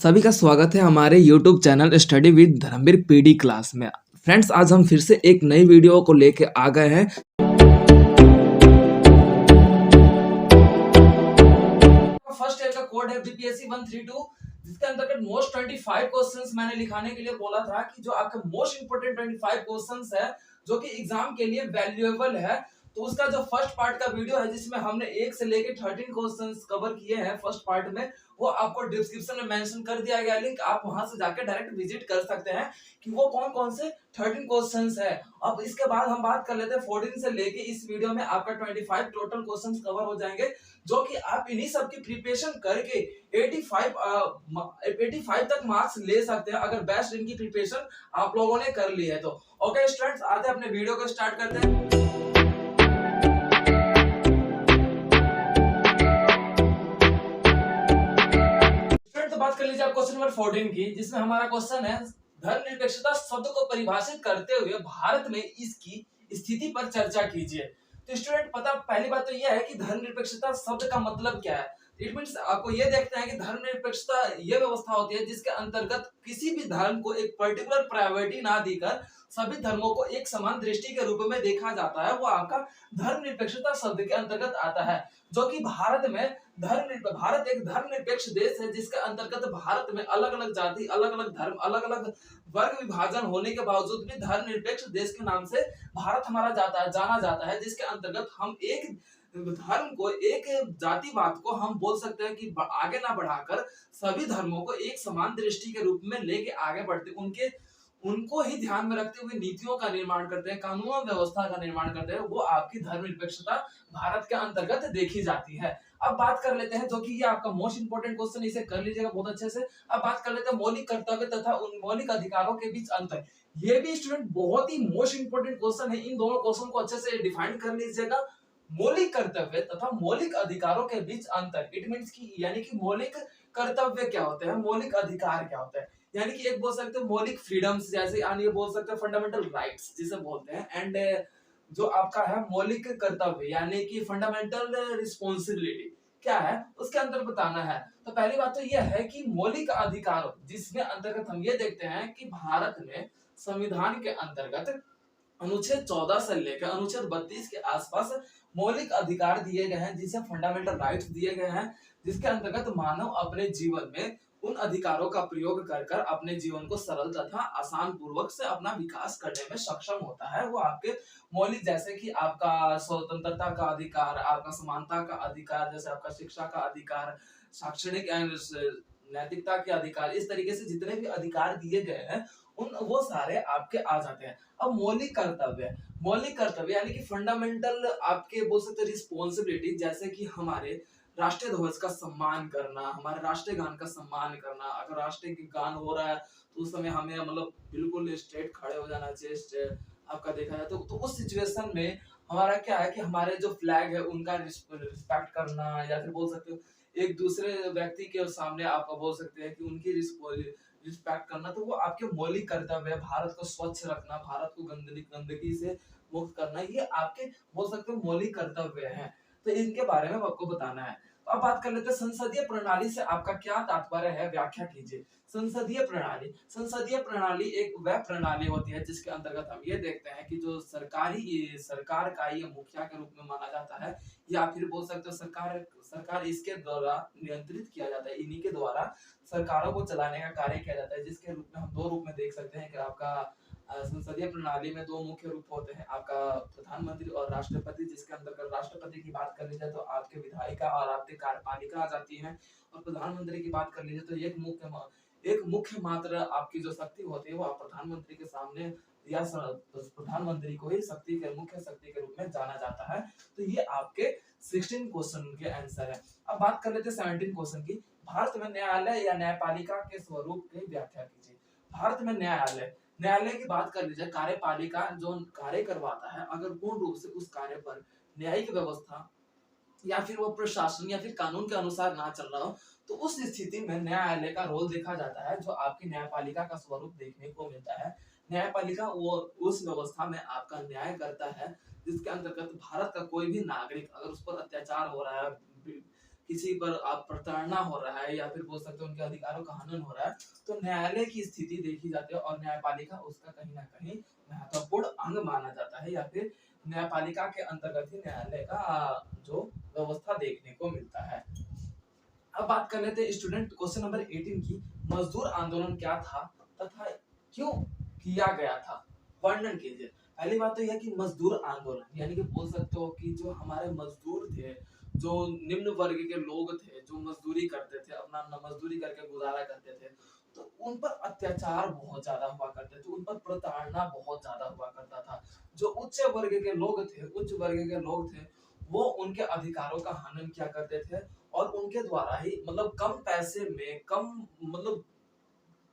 सभी का स्वागत है हमारे YouTube channel study with Dharmveer PD class में। फ्रेंड्स, आज हम फिर से एक नई वीडियो को लेके आ गए हैं। फर्स्ट ईयर का कोड है बीपीएससी 132, जिसके अंतर्गत मोस्ट 25 क्वेश्चंस मैंने लिखाने के लिए बोला था कि जो आपके मोस्ट इंपोर्टेंट 25 क्वेश्चंस है जो कि एग्जाम के लिए वैल्यूएबल है। तो उसका जो फर्स्ट पार्ट का वीडियो है जिसमें हमने 1 से लेके 13 क्वेश्चंस कवर किए हैं फर्स्ट पार्ट में, वो आपको डिस्क्रिप्शन में मेंशन कर दिया गया लिंक, आप वहां से जाके डायरेक्ट विजिट कर सकते हैं कि वो कौन कौन से 13 क्वेश्चंस है। अब इसके बाद हम बात कर लेते हैं 14 से लेके इस वीडियो में आपका 25 टोटल क्वेश्चंस कवर हो जाएंगे, जो कि आप इन्हीं सब की प्रिपरेशन करके 85 तक मार्क्स ले सकते हैं अगर बेस्ट इनकी प्रिपरेशन आप लोगों ने कर ली है तो। ओके स्टूडेंट्स, आते हैं अपने वीडियो को स्टार्ट करते हैं। बात कर लीजिए आप क्वेश्चन नंबर 14 की, जिसमें हमारा क्वेश्चन है धर्मनिरपेक्षता शब्द को परिभाषित करते हुए भारत में इसकी स्थिति पर चर्चा कीजिए। तो स्टूडेंट, पहली बात तो यह है कि धर्मनिरपेक्षता शब्द का मतलब क्या है। इट मींस आपको यह देखते हैं कि धर्मनिरपेक्षता यह व्यवस्था होती है जिसके अंतर्गत किसी भी धर्म को एक पर्टिकुलर प्रायोरिटी ना देकर सभी धर्मों को एक समान दृष्टि के रूप में देखा जाता है, वो आपका धर्मनिरपेक्षता शब्द के अंतर्गत आता है। जो कि भारत एक धर्मनिरपेक्ष देश है, जिसके अंतर्गत भारत में अलग अलग जाति, अलग अलग धर्म, अलग अलग वर्ग विभाजन होने के बावजूद भी धर्मनिरपेक्ष देश के नाम से भारत हमारा जाना जाता है, जिसके अंतर्गत हम एक धर्म को, एक जातिवाद को हम बोल सकते हैं कि आगे ना बढ़ाकर सभी धर्मों को एक समान दृष्टि के रूप में लेके आगे बढ़ते, उनको ही ध्यान में रखते हुए नीतियों का निर्माण करते हैं, कानून व्यवस्था का निर्माण करते हैं, वो आपकी धर्मनिरपेक्षता भारत के अंतर्गत देखी जाती है। अब बात कर लेते हैं, जो कि ये आपका मोस्ट इंपोर्टेंट क्वेश्चन, इसे कर लीजिएगा बहुत अच्छे से। अब बात कर लेते हैं मौलिक कर्तव्य तथा उन मौलिक अधिकारों के बीच अंतर। ये भी स्टूडेंट बहुत ही मोस्ट इंपोर्टेंट क्वेश्चन है, इन दोनों क्वेश्चन को अच्छे से डिफाइन कर लीजिएगा। मौलिक कर्तव्य तथा मौलिक अधिकारों के बीच अंतर, इट मींस की यानी कि मौलिक कर्तव्य क्या होते हैं, मौलिक अधिकार क्या होते हैं। यानी कि एक बोल सकते हैं मौलिक फ्रीडम्स, जैसे ये बोल सकते हैं फंडामेंटल राइट्स जिसे बोलते हैं, एंड जो आपका है मौलिक कर्तव्य यानी कि फंडामेंटल रिस्पॉन्सिबिलिटी क्या है, उसके अंदर बताना है। तो पहली बात तो यह है कि मौलिक अधिकार, जिसमें अंतर्गत हम ये देखते हैं कि भारत में संविधान के अंतर्गत अनुच्छेद 14 से लेकर अनुच्छेद 32 के आसपास मौलिक अधिकार दिए गए हैं, जिसे फंडामेंटल राइट्स दिए गए हैं, जिसके अंतर्गत मानव अपने जीवन में उन अधिकारों का प्रयोग कर अपने जीवन को सरल तथा आसान पूर्वक से अपना विकास करने में सक्षम होता है। वो आपके मौलिक, जैसे कि आपका स्वतंत्रता का अधिकार, आपका समानता का अधिकार, जैसे आपका शिक्षा का अधिकार, शैक्षणिक नैतिकता के अधिकार, इस तरीके से जितने भी अधिकार दिए गए हैं वो सारे आपके आ जाते हैं। अब मौलिक कर्तव्य यानी कि फंडामेंटल आपके बोल सकते रिस्पॉन्सिबिलिटी, जैसे कि हमारे राष्ट्रीय ध्वज का सम्मान करना, हमारे राष्ट्रीय गान का सम्मान करना। अगर राष्ट्रीय गान हो रहा है तो उस समय हमें मतलब बिल्कुल स्ट्रेट खड़े हो जाना चाहिए। आपका देखा जाए तो उस सिचुएशन में हमारा क्या है कि हमारे जो फ्लैग है उनका रिस्पेक्ट करना, या फिर बोल सकते हो एक दूसरे व्यक्ति के सामने आप बोल सकते हैं कि उनकी रिस्पेक्ट करना, तो वो आपके मौलिक कर्तव्य है। भारत को स्वच्छ रखना, भारत को गंदगी से मुक्त करना, ये आपके बोल सकते हो मौलिक कर्तव्य है। तो इनके बारे में आपको बताना है। तो अब बात कर लेते हैं संसदीय प्रणाली से आपका क्या तात्पर्य है, व्याख्या कीजिए। संसदीय प्रणाली एक वह प्रणाली होती है जिसके अंतर्गत हम ये देखते हैं कि जो सरकार का ये मुखिया के रूप में माना जाता है, या फिर बोल सकते हो सरकार इसके द्वारा नियंत्रित किया जाता है, इन्हीं के द्वारा सरकारों को चलाने का कार्य किया जाता है, जिसके रूप में हम दो रूप में देख सकते हैं कि आपका संसदीय प्रणाली में दो मुख्य रूप होते हैं, आपका प्रधानमंत्री और राष्ट्रपति, जिसके अंतर्गत राष्ट्रपति की बात कर लीजिए तो आपके विधायिका और आपके कार्यपालिका आ जाती है, और प्रधानमंत्री की बात कर लीजिए तो एक मुख्य मात्र आपकी जो शक्ति होती है वो आप प्रधानमंत्री के सामने, या प्रधानमंत्री को ही मुख्य शक्ति के रूप में जाना जाता है। तो ये आपके 16 क्वेश्चन के आंसर है। अब बात कर लेते हैं 17 क्वेश्चन की। भारत में न्यायालय या न्यायपालिका के स्वरूप की व्याख्या कीजिए। भारत में न्यायालय की बात कर लीजिए, कार्यपालिका जो कार्य करवाता है, अगर पूर्ण रूप से उस कार्य पर न्यायिक व्यवस्था या फिर वो प्रशासन या फिर कानून के अनुसार ना चल रहा हो, तो उस स्थिति में न्यायालय का रोल देखा जाता है, जो आपकी न्यायपालिका का स्वरूप देखने को मिलता है। न्यायपालिका वो उस व्यवस्था में आपका न्याय करता है जिसके अंतर्गत भारत का कोई भी नागरिक अगर उस पर अत्याचार हो रहा है, किसी पर आप प्रताड़ना हो रहा है या फिर बोल सकते हैं उनके अधिकारों का हनन हो रहा है, तो न्यायालय की स्थिति देखी जाती है और न्यायपालिका उसका कहीं ना कहीं महत्वपूर्ण अंग माना जाता है, या फिर न्यायपालिका के अंतर्गत ही न्यायालय का जो व्यवस्था देखने को मिलता है। अब बात कर लेते हैं स्टूडेंट क्वेश्चन नंबर 18 की, मजदूर आंदोलन क्या था तथा क्यों किया गया था, वर्णन कीजिए। पहली बात तो यह कि मजदूर आंदोलन यानी कि बोल सकते हो कि जो हमारे मजदूर थे, जो निम्न वर्ग के लोग थे, जो मजदूरी करते थे, अपना मजदूरी करके गुजारा करते थे, तो उन पर अत्याचार बहुत ज्यादा हुआ करते थे, उन पर प्रताड़ना बहुत ज्यादा हुआ करता था। जो उच्च वर्ग के लोग थे, वो उनके अधिकारों का हनन किया करते थे और उनके द्वारा ही मतलब कम पैसे में कम मतलब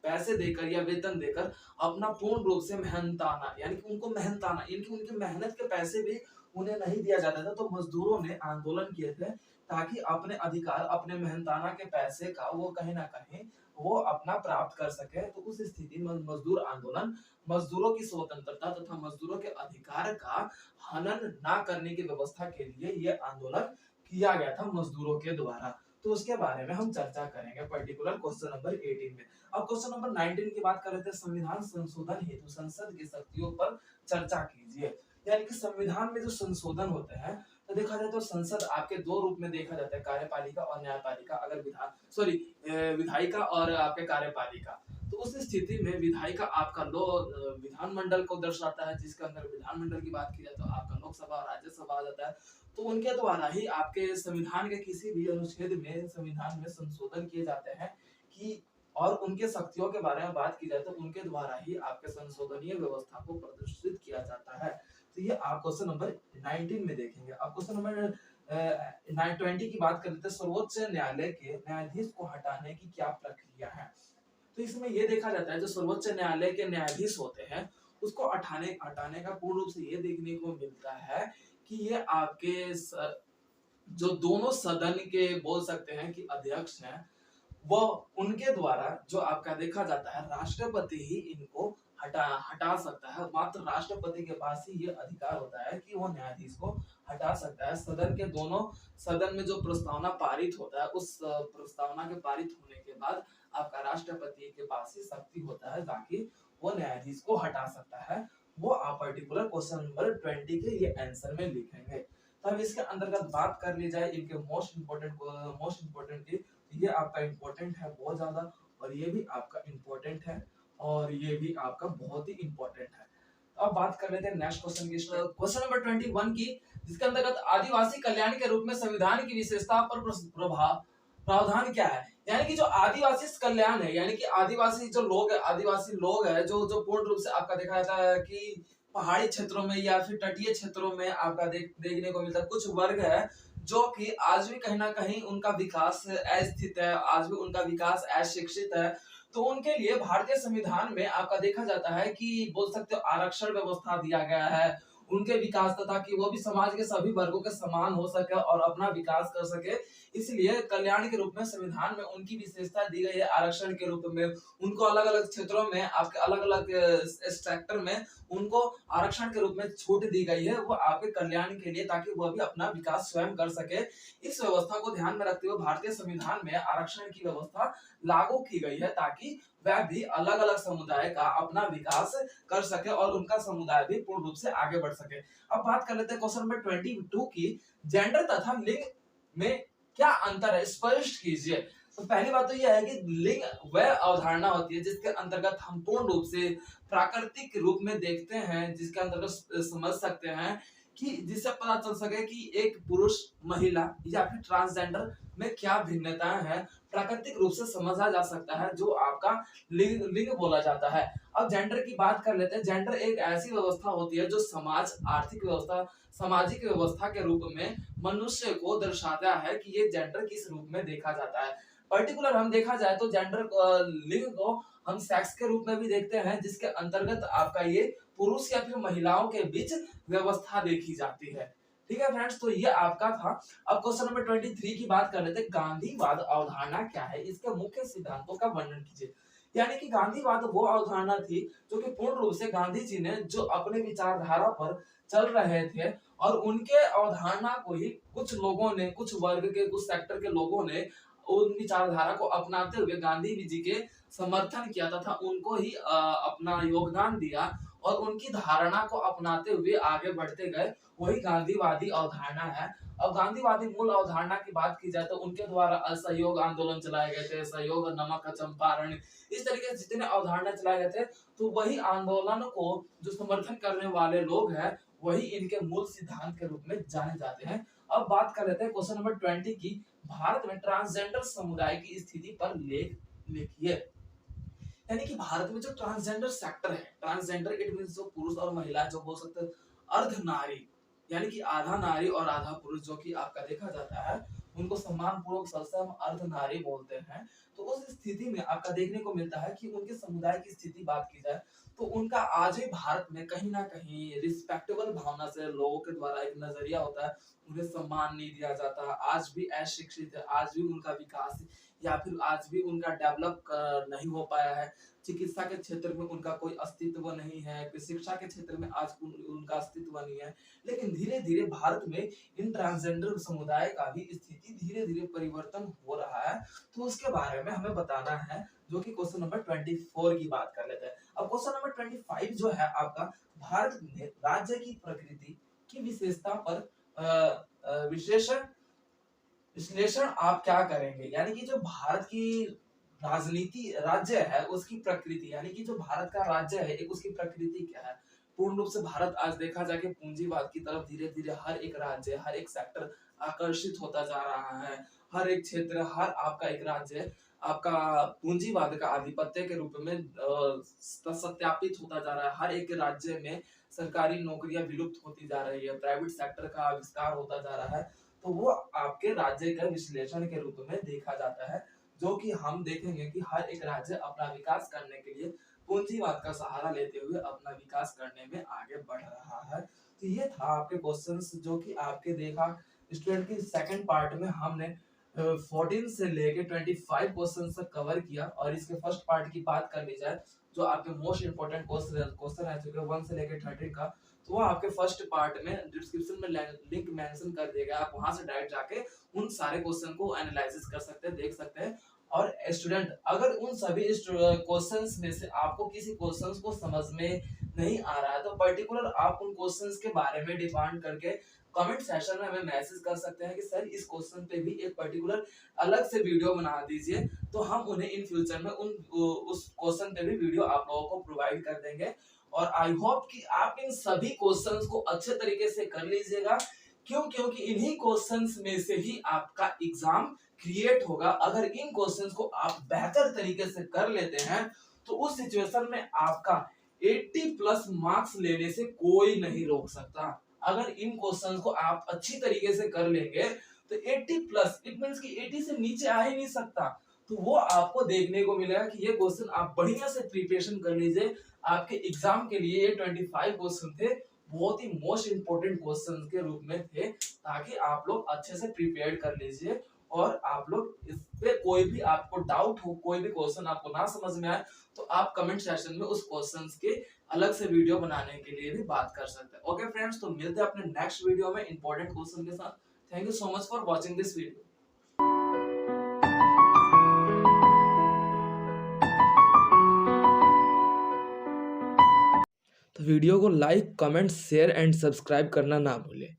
पैसे देकर या वेतन देकर अपना पूर्ण रूप से मेहनताना यानी कि उनको मेहनताना यानी कि उनकी मेहनत के पैसे भी उन्हें नहीं दिया जाता था। तो मजदूरों ने आंदोलन किए थे ताकि अपने अधिकार, अपने मेहनताना के पैसे का वो कहीं ना कहीं वो अपना प्राप्त कर सके। तो उस स्थिति में मजदूर आंदोलन मजदूरों की स्वतंत्रता तथा मजदूरों के अधिकार का हनन ना करने की व्यवस्था के लिए ये आंदोलन किया गया था मजदूरों के द्वारा। तो उसके बारे में हम चर्चा करेंगे पर्टिकुलर क्वेश्चन नंबर 18 में। अब क्वेश्चन नंबर 19 की बात कर रहे थे, संविधान संशोधन हेतु संसद की शक्तियों पर चर्चा कीजिए। यानी कि संविधान में जो संशोधन होते हैं, तो देखा जाए तो संसद आपके दो रूप में देखा जाता है, कार्यपालिका और न्यायपालिका। अगर विधायिका और आपके कार्यपालिका। तो उस स्थिति में विधायिका आपका विधानमंडल को दर्शाता है, जिसके अंदर विधानमंडल की बात की जाए तो आपका लोकसभा और राज्यसभा आ जाता है। तो उनके द्वारा ही आपके संविधान के किसी भी अनुच्छेद में संविधान में संशोधन किए जाते हैं कि और उनके शक्तियों के बारे में बात की जाए तो उनके द्वारा ही आपके संशोधनीय व्यवस्था को प्रदर्शित किया जाता है। तो ये आप क्वेश्चन नंबर 19 में देखेंगे। अब क्वेश्चन नंबर 20 की बात कर लेते हैं, सर्वोच्च न्यायालय के न्यायाधीश को हटाने की क्या प्रक्रिया है। तो इसमें यह देखा जाता है जो सर्वोच्च न्यायालय के न्यायाधीश होते हैं उसको हटाने का पूर्ण रूप से ये देखने को मिलता है कि ये आपके जो दोनों सदन के बोल सकते हैं कि अध्यक्ष हैं, वो उनके द्वारा जो आपका देखा जाता है राष्ट्रपति ही इनको हटा सकता है। मात्र राष्ट्रपति के पास ही ये अधिकार होता है कि वो न्यायाधीश को हटा सकता है। सदन के दोनों सदन में जो प्रस्तावना पारित होता है, उस प्रस्तावना के पारित होने के बाद आपका राष्ट्रपति के पास ही शक्ति होता है ताकि वो न्यायाधीश को हटा सकता है। वो आप पर्टिकुलर क्वेश्चन नंबर 20 के ये आंसर में लिखेंगे। तब इसके अंतर्गत बात कर ली जाए इनके मोस्ट इंपोर्टेंट की, ये आपका इंपॉर्टेंट है बहुत ज्यादा, और ये भी आपका इंपॉर्टेंट है, और ये भी आपका बहुत ही इंपॉर्टेंट है। अब बात कर लेते हैं नेक्स्ट क्वेश्चन की, क्वेश्चन नंबर 21 की, जिसके अंतर्गत आदिवासी कल्याण के रूप में संविधान की विशेषता पर प्रावधान क्या है। यानी कि जो आदिवासी कल्याण है, यानी कि आदिवासी लोग है जो जो पूर्ण रूप से आपका देखा जाता है कि पहाड़ी क्षेत्रों में या फिर तटीय क्षेत्रों में आपका देखने को मिलता है। कुछ वर्ग है जो कि आज भी कहीं ना कहीं उनका विकास अस्थित है, आज भी उनका विकास अशिक्षित है। तो उनके लिए भारतीय संविधान में आपका देखा जाता है कि बोल सकते हो आरक्षण व्यवस्था दिया गया है उनके विकास तथा कि वो भी समाज के सभी वर्गों के समान हो सके और अपना विकास कर सके। इसलिए कल्याण के रूप में संविधान में उनकी विशेषता दी गई है। आरक्षण के रूप में उनको अलग अलग क्षेत्रों में आपके अलग अलग सेक्टर में उनको आरक्षण के रूप में छूट दी गई है, वो आपके कल्याण के लिए, ताकि वो भी अपना विकास स्वयं कर सके। इस व्यवस्था को ध्यान में रखते हुए भारतीय संविधान में आरक्षण की व्यवस्था लागू की गई है ताकि वह भी अलग अलग समुदाय का अपना विकास कर सके और उनका समुदाय भी पूर्ण रूप से आगे बढ़ सके। अब बात कर लेते हैं क्वेश्चन नंबर 22 की, जेंडर तथा लिंग में क्या अंतर है, स्पष्ट कीजिए। तो पहली बात तो यह है कि लिंग वह अवधारणा होती है जिसके अंतर्गत हम पूर्ण रूप से प्राकृतिक रूप में देखते हैं, जिसके अंतर्गत समझ सकते हैं कि जिससे पता चल सके कि एक पुरुष, महिला या फिर ट्रांसजेंडर में क्या भिन्नताएं हैं, प्राकृतिक रूप से समझा जा सकता है, जो आपका लिंग बोला जाता है। अब जेंडर की बात कर लेते हैं। जेंडर एक ऐसी व्यवस्था होती है जो समाज, आर्थिक व्यवस्था, सामाजिक व्यवस्था के रूप में मनुष्य को दर्शाता है कि ये जेंडर किस रूप में देखा जाता है। पर्टिकुलर हम देखा जाए तो जेंडर लिंग को हम सेक्स के रूप में भी देखते हैं, जिसके अंतर्गत आपका ये पुरुष या फिर महिलाओं के बीच व्यवस्था देखी जाती है। ठीक है फ्रेंड्स, तो ये आपका था। अब क्वेश्चन नंबर 23 की बात कर लेते हैं, गांधीवाद अवधारणा क्या है, इसके मुख्य सिद्धांतों का वर्णन कीजिए। यानी कि गांधीवाद वो अवधारणा थी जो कि पूर्ण रूप से गांधी जी ने जो अपने विचारधारा पर चल रहे थे और उनके अवधारणा को ही कुछ लोगों ने, कुछ वर्ग के, कुछ सेक्टर के लोगों ने उन विचारधारा को अपनाते हुए गांधी जी के समर्थन किया तथा उनको ही अपना योगदान दिया और उनकी धारणा को अपनाते हुए आगे बढ़ते गए, वही गांधीवादी अवधारणा है। अब गांधीवादी मूल अवधारणा की बात की जाए तो उनके द्वारा असहयोग आंदोलन चलाए गए थे, सहयोग और नमक का चंपारण, इस तरीके से जितने अवधारणा चलाए गए थे, तो वही आंदोलन को जो समर्थन करने वाले लोग हैं वही इनके मूल सिद्धांत के रूप में जाने जाते हैं। अब बात कर लेते हैं क्वेश्चन नंबर 20 की, भारत में ट्रांसजेंडर समुदाय की स्थिति पर लेख लिखिए। यानी कि भारत में जो ट्रांसजेंडर सेक्टर है, ट्रांसजेंडर इट मींस जो पुरुष और महिला जो बोल सकते हैं, अर्ध नारी यानी कि आधा नारी और आधा पुरुष जो कि आपका देखा जाता है, उनको सम्मान पूर्वक सबसे हम अर्ध नारी बोलते हैं। तो उस स्थिति में आपका देखने को मिलता है कि उनके समुदाय की स्थिति बात की जाए तो उनका आज भी भारत में कहीं ना कहीं रिस्पेक्टेबल भावना से लोगों के द्वारा एक नजरिया होता है, उन्हें सम्मान नहीं दिया जाता, आज भी अशिक्षित है, आज भी उनका विकास या फिर आज भी उनका डेवलप नहीं हो पाया है, चिकित्सा के क्षेत्र में उनका कोई अस्तित्व नहीं है, शिक्षा के क्षेत्र में आज उनका अस्तित्व नहीं है। लेकिन धीरे धीरे भारत में इन ट्रांसजेंडर समुदाय का भी स्थिति धीरे धीरे परिवर्तन हो रहा है, तो उसके बारे में हमें बताना है, जो कि क्वेश्चन नंबर 24 की बात कर लेते हैं। अब क्वेश्चन नंबर 25 जो है आपका, भारत में राज्य की प्रकृति की विशेषता पर विश्लेषण विश्लेषण आप क्या करेंगे। यानी कि जो भारत की राजनीति राज्य है उसकी प्रकृति, यानी कि जो भारत का राज्य है एक उसकी प्रकृति क्या है। पूर्ण रूप से भारत आज देखा जाए कि पूंजीवाद की तरफ धीरे धीरे हर एक राज्य, हर एक सेक्टर आकर्षित होता जा रहा है। हर एक क्षेत्र, हर आपका एक राज्य आपका पूंजीवाद का आधिपत्य के रूप में सत्यापित होता जा रहा है। हर एक राज्य में सरकारी नौकरियां विलुप्त होती जा रही है, प्राइवेट सेक्टर का आविष्कार होता जा रहा है, तो वो आपके राज्य का विश्लेषण के रूप में देखा जाता है, जो कि हम देखेंगे कि हर एक राज्य अपना विकास करने के लिए पूंजीवाद का सहारा लेते हुए अपना विकास करने में आगे बढ़ रहा है। तो ये था आपके क्वेश्चंस जो कि आपके देखा स्टूडेंट की सेकंड पार्ट में हमने 14 से लेके 25 क्वेश्चन तक कवर किया, और इसके फर्स्ट पार्ट की बात कर ली जाए जो आपके मोस्ट इंपोर्टेंट क्वेश्चन है चुके 1 से लेके 13 का, तो वो आपके फर्स्ट पार्ट में डिस्क्रिप्शन में लिंक मेंशन कर दिया गया, आप वहां से डायरेक्ट जाके उन सारे क्वेश्चन को एनालिसिस कर सकते हैं, देख सकते हैं। और स्टूडेंट अगर उन सभी क्वेश्चंस में से आपको किसी क्वेश्चंस को समझ में नहीं आ रहा है तो पर्टिकुलर आप उन क्वेश्चंस के बारे में डिमांड करके कमेंट सेक्शन में हमें मैसेज कर सकते हैं कि सर इस क्वेश्चन पे भी एक पर्टिकुलर अलग से वीडियो बना दीजिए, तो हम उन्हें इन फ्यूचर में उस क्वेश्चन पे भी वीडियो आप लोगों को प्रोवाइड कर देंगे। और आई होप कि आप इन सभी क्वेश्चंस को अच्छे तरीके से कर लीजिएगा, क्यों, क्योंकि इन्हीं क्वेश्चंस में से ही आपका एग्जाम क्रिएट होगा। अगर इन क्वेश्चंस को आप बेहतर तरीके से कर लेते हैं तो उस सिचुएशन में आपका 80 प्लस मार्क्स लेने से कोई नहीं रोक सकता। अगर इन क्वेश्चंस को आप अच्छी तरीके से कर लेंगे तो 80 प्लस इट मींस कि 80 से नीचे आ ही नहीं सकता। तो वो आपको देखने को मिलेगा कि ये क्वेश्चन आप बढ़िया से प्रिपरेशन कर लीजिए। आपके एग्जाम के लिए ये 25 क्वेश्चन थे, बहुत ही मोस्ट इंपोर्टेंट क्वेश्चन के रूप में थे, ताकि आप लोग अच्छे से प्रिपेयर कर लीजिए। और आप लोग इस पे कोई भी आपको डाउट हो, कोई भी क्वेश्चन आपको ना समझ में आए तो आप कमेंट सेक्शन में उस क्वेश्चंस के अलग से वीडियो बनाने के लिए भी बात कर सकते हैं। ओके फ्रेंड्स, तो मिलते हैं अपने नेक्स्ट वीडियो में इंपॉर्टेंट क्वेश्चन के साथ। Thank you so much for watching this video. तो वीडियो को like, comment, share and subscribe करना ना भूलें।